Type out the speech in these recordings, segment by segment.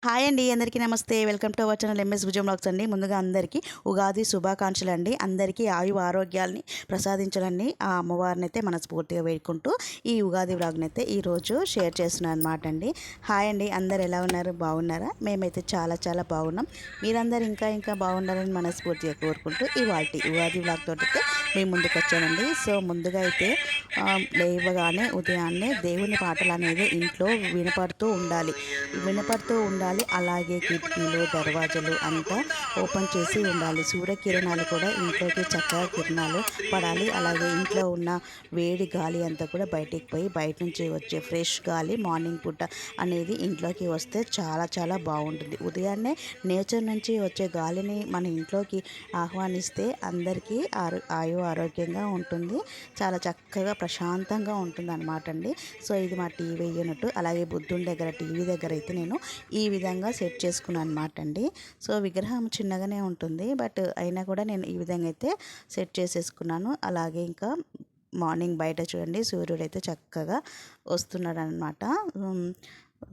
Hi అండి, అందరికీ నమస్తే. Welcome to our channel MS విజయం బ్లాగ్స్ అండి. ముందుగా అందరికీ ఉగాది శుభాకాంక్షలు అండి. అందరికీ ఆరోగ్యాల్ని ప్రసాదించాలని ఆ అమ్మవారిని అయితే మనస్ఫూర్తిగా వేడుకుంటూ ఈ ఉగాది వ్లాగ్ని అయితే ఈరోజు షేర్ చేస్తున్నాను అనమాట అండి. హాయ్ అండి, అందరు ఎలా ఉన్నారు? బాగున్నారా? మేమైతే చాలా చాలా బాగున్నాం. మీరందరూ ఇంకా బాగుండాలని మనస్ఫూర్తిగా కోరుకుంటూ ఇవాల్టి ఉగాది వ్లాగ్ తోటి అయితే మేము ముందుకు వచ్చానండి. సో ముందుగా అయితే లేవగానే ఉదయాన్నే దేవుని పాటలు అనేది ఇంట్లో వినపడుతూ ఉండాలి. అలాగే కిటికీలు దర్వాజాలు అంతా ఓపెన్ చేసి ఉండాలి. సూర్యకిరణాలు కూడా ఇంట్లోకి చక్కగా కిరణాలు పడాలి. అలాగే ఇంట్లో ఉన్న వేడి గాలి అంతా కూడా బయటికి పోయి బయట నుంచి వచ్చే ఫ్రెష్ గాలి మార్నింగ్ పూట అనేది ఇంట్లోకి వస్తే చాలా చాలా బాగుంటుంది. ఉదయాన్నే నేచర్ నుంచి వచ్చే గాలిని మన ఇంట్లోకి ఆహ్వానిస్తే అందరికీ ఆరోగ్యంగా ఉంటుంది. చాలా చక్కగా ప్రశాంతంగా ఉంటుంది అనమాట అండి. సో ఇది మా టీవీ యూనిట్. అలాగే బుద్ధుని దగ్గర టీవీ దగ్గర అయితే నేను ఈ విధంగా సెట్ చేసుకున్నాను అనమాట అండి. సో విగ్రహం చిన్నగానే ఉంటుంది, బట్ అయినా కూడా నేను ఈ విధంగా అయితే సెట్ చేసేసుకున్నాను. అలాగే ఇంకా మార్నింగ్ బయట చూడండి, సూర్యుడు అయితే చక్కగా వస్తున్నాడు అనమాట.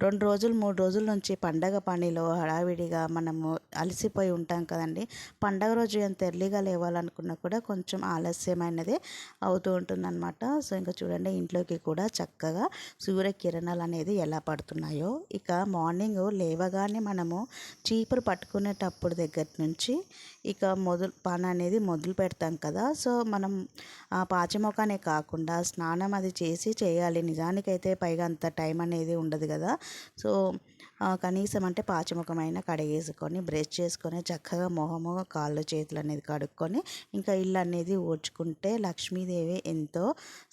2 రోజులు 3 రోజుల నుంచి పండగ పనిలో హడావిడిగా మనము అలసిపోయి ఉంటాం కదండి. పండగ రోజు ఎంత ఎర్లీగా లేవాలనుకున్నా కూడా కొంచెం ఆలస్యమైనదే అవుతూ ఉంటుందన్నమాట. సో ఇంకా చూడండి, ఇంట్లోకి కూడా చక్కగా సూర్యకిరణాలు అనేది ఎలా పడుతున్నాయో. ఇక మార్నింగ్ లేవగానే మనము చీపురు పట్టుకునేటప్పుడు దగ్గర నుంచి ఇక పని అనేది మొదలు పెడతాం కదా. సో మనం పాచిమొఖానే కాకుండా స్నానం అది చేయాలి. నిజానికైతే పైగా అంత టైం అనేది ఉండదు కదా. సో కనీసం అంటే పాచిముఖమైనా కడిగేసుకొని బ్రష్ చేసుకొని చక్కగా మొహము కాళ్ళు చేతులు అనేది కడుక్కొని ఇంకా ఇల్లు అనేది ఊడ్చుకుంటే లక్ష్మీదేవి ఎంతో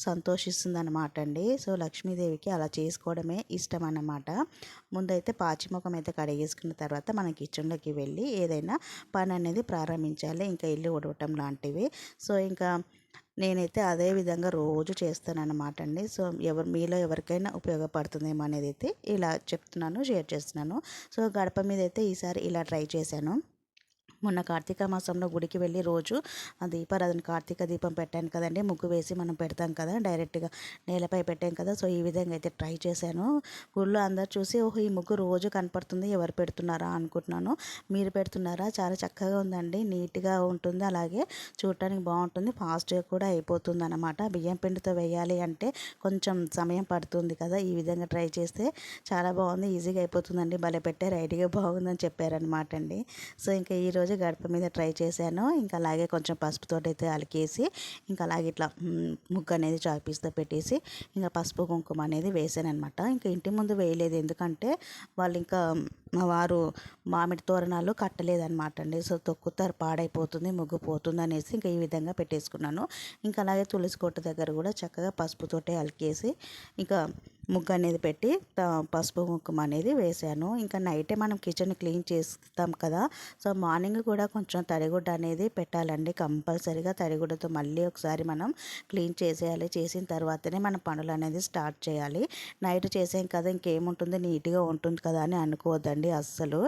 సంతోషిస్తుంది అనమాట అండి. సో లక్ష్మీదేవికి అలా చేసుకోవడమే ఇష్టం అన్నమాట. ముందైతే పాచిముఖం అయితే కడిగేసుకున్న తర్వాత మనం కిచెన్లోకి వెళ్ళి ఏదైనా పని అనేది ప్రారంభించాలి, ఇంకా ఇల్లు ఊడవటం లాంటివి. సో ఇంకా నేనైతే అదే విధంగా రోజు చేస్తానన్నమాట అండి. సో మీలో ఎవరికైనా ఉపయోగపడుతుందేమో అనేది అయితే ఇలా చెప్తున్నాను, షేర్ చేస్తున్నాను. సో గడప మీద అయితే ఈసారి ఇలా ట్రై చేశాను. మొన్న కార్తీక మాసంలో గుడికి వెళ్ళి రోజు ఆ దీపారాధన కార్తీక దీపం పెట్టాను కదండి. ముగ్గు వేసి మనం పెడతాం కదా, డైరెక్ట్గా నేలపై పెట్టాం కదా. సో ఈ విధంగా అయితే ట్రై చేశాను. గుళ్ళో అందరు చూసి ఓహో ఈ ముగ్గు రోజు కనపడుతుంది, ఎవరు పెడుతున్నారా అనుకుంటున్నాను. మీరు పెడుతున్నారా? చాలా చక్కగా ఉందండి, నీట్గా ఉంటుంది, అలాగే చూడటానికి బాగుంటుంది, ఫాస్ట్గా కూడా అయిపోతుంది అనమాట. బియ్యం పిండితో వేయాలి అంటే కొంచెం సమయం పడుతుంది కదా. ఈ విధంగా ట్రై చేస్తే చాలా బాగుంది, ఈజీగా అయిపోతుందండి, భలే పెట్టారు, ఐడియా బాగుందని చెప్పారనమాట అండి. సో ఇంకా ఈరోజు గడప మీద ట్రై చేశాను. ఇంకా అలాగే కొంచెం పసుపుతో అయితే అలికేసి ఇంకా అలాగే ఇట్లా ముగ్గు అనేది చాపీస్తో పెట్టేసి ఇంకా పసుపు కుంకుమ అనేది వేసాను అనమాట. ఇంకా ఇంటి ముందు వేయలేదు, ఎందుకంటే వాళ్ళు ఇంకా మా వారు మామిడి తోరణాలు కట్టలేదన్నమాట అండి. సో తొక్కుతారు, పాడైపోతుంది, ముగ్గు పోతుంది అనేసి ఇంకా ఈ విధంగా పెట్టేసుకున్నాను. ఇంకా అలాగే తులసి కోట దగ్గర కూడా చక్కగా పసుపుతోటే అలికేసి ఇంకా ముగ్గు అనేది పెట్టి పసుపు కుంకుమ అనేది వేసాను. ఇంకా నైటే మనం కిచెన్ క్లీన్ చేస్తాం కదా. సో మార్నింగ్ కూడా కొంచెం తడిగుడ్డ అనేది పెట్టాలండి, కంపల్సరీగా తడిగుడ్డతో మళ్ళీ ఒకసారి మనం క్లీన్ చేసేయాలి. చేసిన తర్వాతనే మన పనులు అనేది స్టార్ట్ చేయాలి. నైట్ చేసాం కదా ఇంకేముంటుంది, నీట్గా ఉంటుంది కదా అని అనుకోవద్దండి అస్సలు.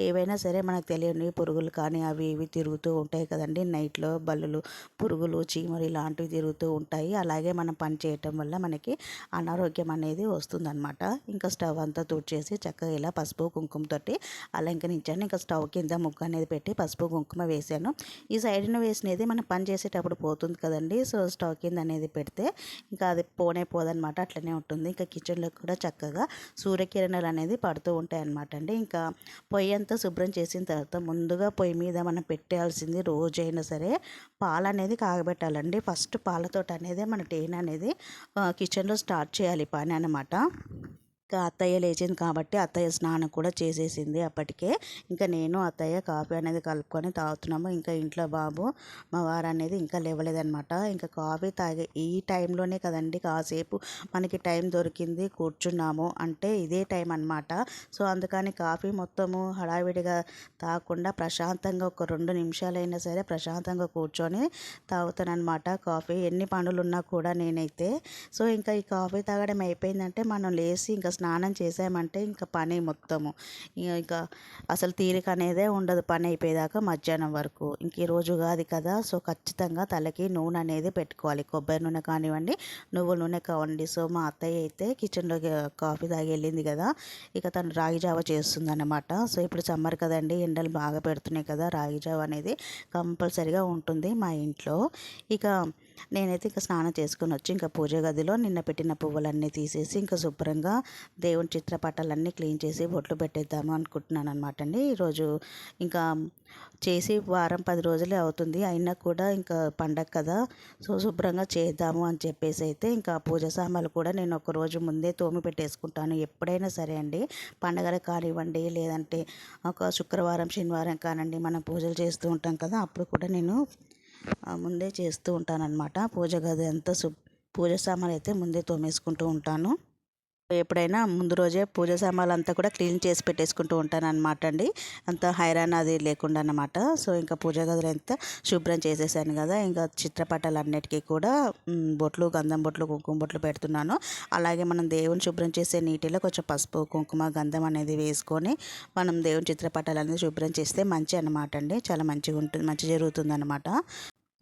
ఏవైనా సరే మనకు తెలియని పురుగులు కానీ అవి ఇవి తిరుగుతూ ఉంటాయి కదండి నైట్లో. బల్లులు, పురుగులు, చీమలు ఇలాంటివి తిరుగుతూ ఉంటాయి. అలాగే మనం పని చేయటం వల్ల మనకి అనారోగ్యం అనేది వస్తుందన్నమాట. ఇంకా స్టవ్ అంతా తుడిచేసి చక్కగా ఇలా పసుపు కుంకుమతోటి అలంకరించాను. ఇంకా స్టవ్ కింద ముగ్గు అనేది పెట్టి పసుపు కుంకుమ వేసాను. ఈ సైడ్ను వేసినది మనం పని చేసేటప్పుడు పోతుంది కదండి. సో స్టవ్ కింద అనేది పెడితే ఇంకా అది పోదనమాట, అట్లనే ఉంటుంది. ఇంకా కిచెన్లో కూడా చక్కగా సూర్యకిరణాలు అనేది పడుతూ ఉంటాయి అన్నమాట అండి. ఇంకా పొయ్యి అంతా శుభ్రం చేసిన తర్వాత ముందుగా పొయ్యి మీద మనం పెట్టాల్సింది రోజైనా సరే పాలు అనేది కాగబెట్టాలండి. ఫస్ట్ పాలతోటి అనేది మన టేన్ అనేది కిచెన్లో స్టార్ట్ చేయాలి పని అన్నమాట. ఇంకా అత్తయ్య లేచింది కాబట్టి అత్తయ్య స్నానం కూడా చేసేసింది అప్పటికే. ఇంకా నేను అత్తయ్య కాఫీ అనేది కలుపుకొని తాగుతున్నాము. ఇంకా ఇంట్లో బాబు మా వారు అనేది ఇంకా లేవలేదనమాట. ఇంకా కాఫీ తాగే ఈ టైంలోనే కదండి కాసేపు మనకి టైం దొరికింది, కూర్చున్నాము అంటే ఇదే టైం అనమాట. సో అందుకని కాఫీ మొత్తము హడావిడిగా తాగకుండా ప్రశాంతంగా ఒక 2 నిమిషాలైనా సరే ప్రశాంతంగా కూర్చొని తాగుతానమాట కాఫీ. ఎన్ని పనులు ఉన్నా కూడా నేనైతే. సో ఇంకా ఈ కాఫీ తాగడం అయిపోయిందంటే మనం లేచి ఇంకా స్నానం చేసామంటే ఇంకా పని మొత్తము ఇంకా అసలు తీరిక అనేదే ఉండదు పని అయిపోయేదాకా మధ్యాహ్నం వరకు. ఇంక ఈరోజు ఉగాది కదా, సో ఖచ్చితంగా తలకి నూనె అనేది పెట్టుకోవాలి. కొబ్బరి నూనె కానివ్వండి, నువ్వుల నూనె కావండి. సో మా అత్తయ్య అయితే కిచెన్లోకి కాఫీ తాగి వెళ్ళింది కదా, ఇక తను రాగి జావ చేస్తుందన్నమాట. సో ఇప్పుడు సమ్మర్ కదండి, ఎండలు బాగా పెడుతున్నాయి కదా, రాగి జావ అనేది కంపల్సరిగా ఉంటుంది మా ఇంట్లో. ఇక నేనైతే ఇక స్నానం చేసుకొని వచ్చి ఇంకా పూజ గదిలో నిన్న పెట్టిన పువ్వులన్నీ తీసేసి ఇంకా శుభ్రంగా దేవుని చిత్రపటాలన్నీ క్లీన్ చేసి బొట్లు పెట్టేద్దాము అనుకుంటున్నాను అనమాట అండి. ఈరోజు ఇంకా చేసి వారం 10 రోజులే అవుతుంది, అయినా కూడా ఇంకా పండగ కదా, సో శుభ్రంగా చేద్దాము అని చెప్పేసి అయితే ఇంకా పూజ సామాన్లు కూడా నేను ఒక రోజు ముందే తోమి పెట్టేసుకుంటాను. ఎప్పుడైనా సరే అండి, పండగలు కానివ్వండి, లేదంటే ఒక శుక్రవారం శనివారం కానండి, మనం పూజలు చేస్తూ ఉంటాం కదా, అప్పుడు కూడా నేను ముందే చేస్తూ ఉంటానన్నమాట. పూజ గది అంతా పూజ సామాన్లు అయితే ముందే తోమేసుకుంటూ ఉంటాను. ఎప్పుడైనా ముందు రోజే పూజ సామాన్లు అంతా కూడా క్లీన్ చేసి పెట్టేసుకుంటూ ఉంటాను అనమాట అండి, అంత హైరాన్ అది లేకుండా అన్నమాట. సో ఇంకా పూజ గదులు అంతా శుభ్రం చేసేసాను కదా, ఇంకా చిత్రపటాలు అన్నిటికీ కూడా బొట్లు, గంధం బొట్లు, కుంకుమ బొట్లు పెడుతున్నాను. అలాగే మనం దేవుని శుభ్రం చేసే నీటిలో కొంచెం పసుపు, కుంకుమ, గంధం అనేది వేసుకొని మనం దేవుని చిత్రపటాలు అనేది శుభ్రం చేస్తే మంచి అనమాట అండి, చాలా మంచిగా ఉంటుంది, మంచి జరుగుతుంది అనమాట.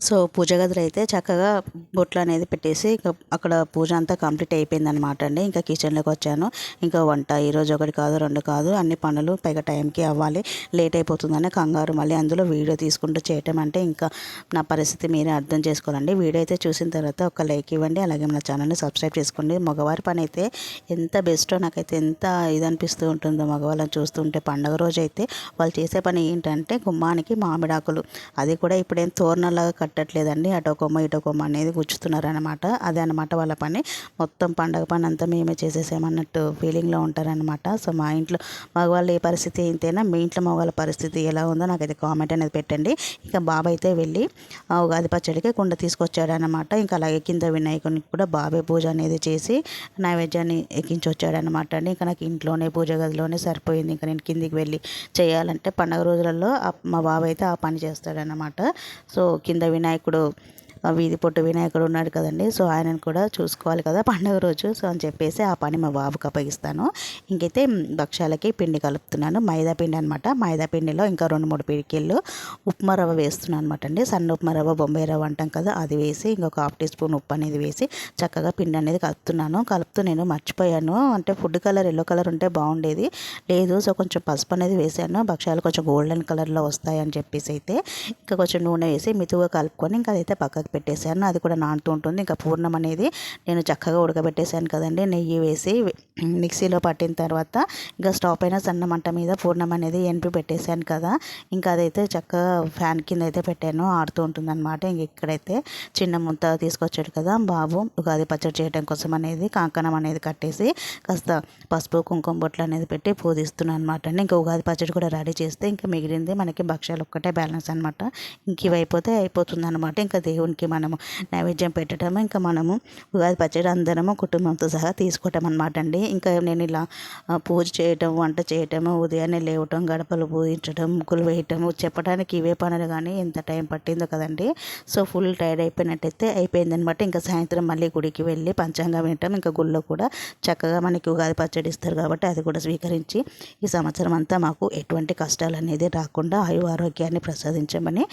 సో పూజ గదిలో అయితే చక్కగా బొట్లు అనేది పెట్టేసి అక్కడ పూజ అంతా కంప్లీట్ అయిపోయిందనమాట అండి. ఇంకా కిచెన్లోకి వచ్చాను. ఇంకా వంట ఈరోజు 1 కాదు 2 కాదు అన్ని పనులు పైగా టైంకి అవ్వాలి, లేట్ అయిపోతుందని కంగారు. మళ్ళీ అందులో వీడియో తీసుకుంటూ చేయటం అంటే ఇంకా నా పరిస్థితి మీరే అర్థం చేసుకోవాలండి. వీడియో అయితే చూసిన తర్వాత ఒక లైక్ ఇవ్వండి, అలాగే మన ఛానల్ని సబ్స్క్రైబ్ చేసుకోండి. మగవారి పని అయితే ఎంత బెస్టో, నాకైతే ఎంత ఇది అనిపిస్తూ ఉంటుందో మగవాళ్ళని చూస్తుంటే. పండుగ రోజు అయితే వాళ్ళు చేసే పని ఏంటంటే గుమ్మానికి మామిడాకులు, అది కూడా ఇప్పుడేం తోరణాలాగా కట్టట్లేదండి, అటో కొమ్మ ఇటో కొమ్మ అనేది గుచ్చుతున్నారనమాట. అదే అనమాట వాళ్ళ పని. మొత్తం పండగ పని అంతా మేమే చేసేసామన్నట్టు ఫీలింగ్లో ఉంటారనమాట. సో మా ఇంట్లో మగవాళ్ళు ఏ పరిస్థితి ఇంతేనా, మీ ఇంట్లో మగవాళ్ళ పరిస్థితి ఎలా ఉందో నాకైతే కామెంట్ అనేది పెట్టండి. ఇక బాబు అయితే వెళ్ళి ఉగాది పచ్చడికి కుండ తీసుకొచ్చాడనమాట. ఇంకా అలాగే కింద వినాయకునికి కూడా బాబే పూజ అనేది చేసి నైవేద్యాన్ని ఎక్కించి వచ్చాడనమాట అండి. ఇంకా నాకు ఇంట్లోనే పూజ గదిలోనే సరిపోయింది, ఇంకా నేను కిందికి వెళ్ళి చేయాలంటే పండగ రోజులలో మా బాబు అయితే ఆ పని చేస్తాడనమాట. సో కింద వినాయకుడు, వీధి పొట్టు వినాయకుడు ఉన్నాడు కదండి, సో ఆయనను కూడా చూసుకోవాలి కదా పండుగ రోజు. సో అని చెప్పేసి ఆ పని మా బాబుకి అప్పగిస్తాను. ఇంకైతే భక్షాలకి పిండి కలుపుతున్నాను, మైదా పిండి అనమాట. మైదా పిండిలో ఇంకా 2-3 పిడికిళ్ళు ఉప్మా రవ్వ వేస్తున్నాను అనమాట అండి. సన్న ఉప్మా రవ్వ, బొంబాయి రవ్వ అంటాం కదా, అది వేసి ఇంకొక 1/2 టీ స్పూన్ ఉప్పు అనేది వేసి చక్కగా పిండి అనేది కలుపుతున్నాను. కలుపుతూ నేను మర్చిపోయాను, అంటే ఫుడ్ కలర్ ఎల్లో కలర్ ఉంటే బాగుండేది, లేదు సో కొంచెం పసుపు అనేది వేసాను, భక్షాలు కొంచెం గోల్డెన్ కలర్లో వస్తాయని చెప్పేసి అయితే ఇంకా కొంచెం నూనె వేసి మితుగా కలుపుకొని ఇంకా అదైతే పక్కకు పెట్టేశాను. అది కూడా నానుతూ ఉంటుంది. ఇంకా పూర్ణం అనేది నేను చక్కగా ఉడకబెట్టేశాను కదండి, నెయ్యి వేసి మిక్సీలో పట్టిన తర్వాత ఇంకా స్టవ్ పైన సన్న మంట మీద పూర్ణం అనేది ఎనిపి పెట్టేశాను కదా, ఇంకా అదైతే చక్కగా ఫ్యాన్ కింద అయితే పెట్టాను, ఆడుతూ ఉంటుందన్నమాట. ఇంక ఇక్కడైతే చిన్న ముద్ద తీసుకొచ్చాడు కదా బాబు, ఉగాది పచ్చడి చేయడం కోసం అనేది కాంకణం అనేది కట్టేసి కాస్త పసుపు కుంకుమ బొట్లు అనేది పెట్టి పూజిస్తున్నాను అనమాట అండి. ఇంకా ఉగాది పచ్చడి కూడా రెడీ చేస్తే ఇంకా మిగిలింది మనకి భక్షాలు ఒక్కటే బ్యాలెన్స్ అనమాట. ఇంక ఇవి అయిపోతే అయిపోతుంది అనమాట. ఇంకా దేవునికి మనము నైవేద్యం పెట్టడము, ఇంకా మనము ఉగాది పచ్చడి అందరము కుటుంబంతో సహా తీసుకోవటం అనమాట అండి. ఇంకా నేను ఇలా పూజ చేయటం, వంట చేయటము, ఉదయాన్నే లేవటం, గడపలు పూజించడం, ముగ్గులు వేయటము, చెప్పడానికి ఇవే పనులు కానీ ఎంత టైం పట్టిందో కదండి. సో ఫుల్ టైర్డ్ అయిపోయినట్టయితే అయిపోయిందనమాట. ఇంకా సాయంత్రం మళ్ళీ గుడికి వెళ్ళి పంచాంగం వినటం, ఇంకా గుళ్ళో కూడా చక్కగా మనకి ఉగాది పచ్చడి ఇస్తారు కాబట్టి అది కూడా స్వీకరించి ఈ సంవత్సరం అంతా మాకు ఎటువంటి కష్టాలు అనేది రాకుండా ఆయు ఆరోగ్యాన్ని ప్రసాదించమని,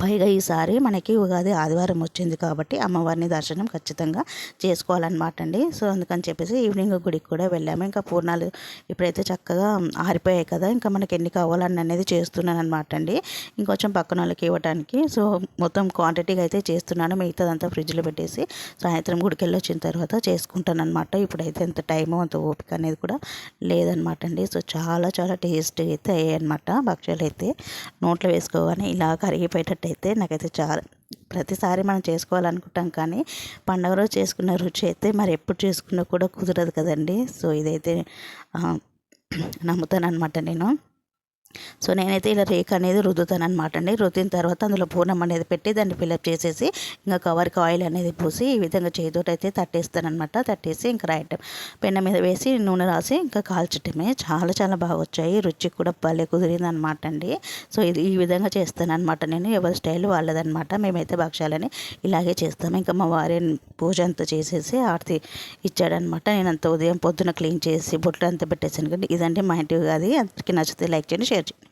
పైగా ఈసారి మనకి ఉగాది ఆదివారం వచ్చింది కాబట్టి అమ్మవారిని దర్శనం ఖచ్చితంగా చేసుకోవాలన్నమాట అండి. సో అందుకని చెప్పేసి ఈవినింగ్ గుడికి కూడా వెళ్ళాము. ఇంకా పూర్ణాలు ఇప్పుడైతే చక్కగా ఆరిపోయాయి కదా, ఇంకా మనకి ఎన్ని కావాలని అనేది చేస్తున్నాను అనమాట అండి, ఇంకొంచెం పక్కన వాళ్ళకి ఇవ్వడానికి. సో మొత్తం క్వాంటిటీగా అయితే చేస్తున్నాను, మిగతాదంతా ఫ్రిడ్జ్లో పెట్టేసి సాయంత్రం గుడికి వెళ్ళి వచ్చిన తర్వాత చేసుకుంటాను అనమాట. ఇప్పుడైతే ఎంత టైమో అంత ఓపిక అనేది కూడా లేదనమాట అండి. సో చాలా చాలా టేస్ట్గా అయితే అయ్యాయి అనమాట భక్ష్యాలు అయితే. నోట్లో వేసుకోగానే ఇలా కరిగిపోయేటట్టు అయితే నాకైతే చాలా, ప్రతిసారి మనం చేసుకోవాలనుకుంటాం కానీ పండగ రోజు చేసుకున్న రుచి అయితే మరి ఎప్పుడు చేసుకున్నా కూడా కుదరదు కదండి. సో ఇదైతే నమ్ముతాను అనమాట నేను. సో నేనైతే ఇలా రేక్ అనేది రుద్దుతాను అనమాట అండి. రుద్దిన తర్వాత అందులో పూర్ణం అనేది పెట్టి దాన్ని ఫిల్అప్ చేసేసి ఇంకా కవర్కి ఆయిల్ అనేది పూసి ఈ విధంగా చేతితోటి అయితే తట్టేస్తానమాట. తట్టేసి ఇంకా రైట్ పెన్న మీద వేసి నూనె రాసి ఇంకా కాల్చటమే. చాలా చాలా బాగా వచ్చాయి. రుచి కూడా భలే కుదిరింది అనమాట అండి. సో ఇది ఈ విధంగా చేస్తానన్నమాట నేను. ఎవరి స్టైల్ వాళ్ళదనమాట. మేమైతే భక్షాలని ఇలాగే చేస్తాము. ఇంకా మా వారి పూజ అంతా చేసేసి ఆరతి ఇచ్చాడనమాట. నేను అంత ఉదయం పొద్దున క్లీన్ చేసి బొట్లు అంతా పెట్టేసాను. కానీ ఇదండి మా ఇంటి అది అందరికీ నచ్చితే లైక్ చేయండి, షేర్ చేయండి.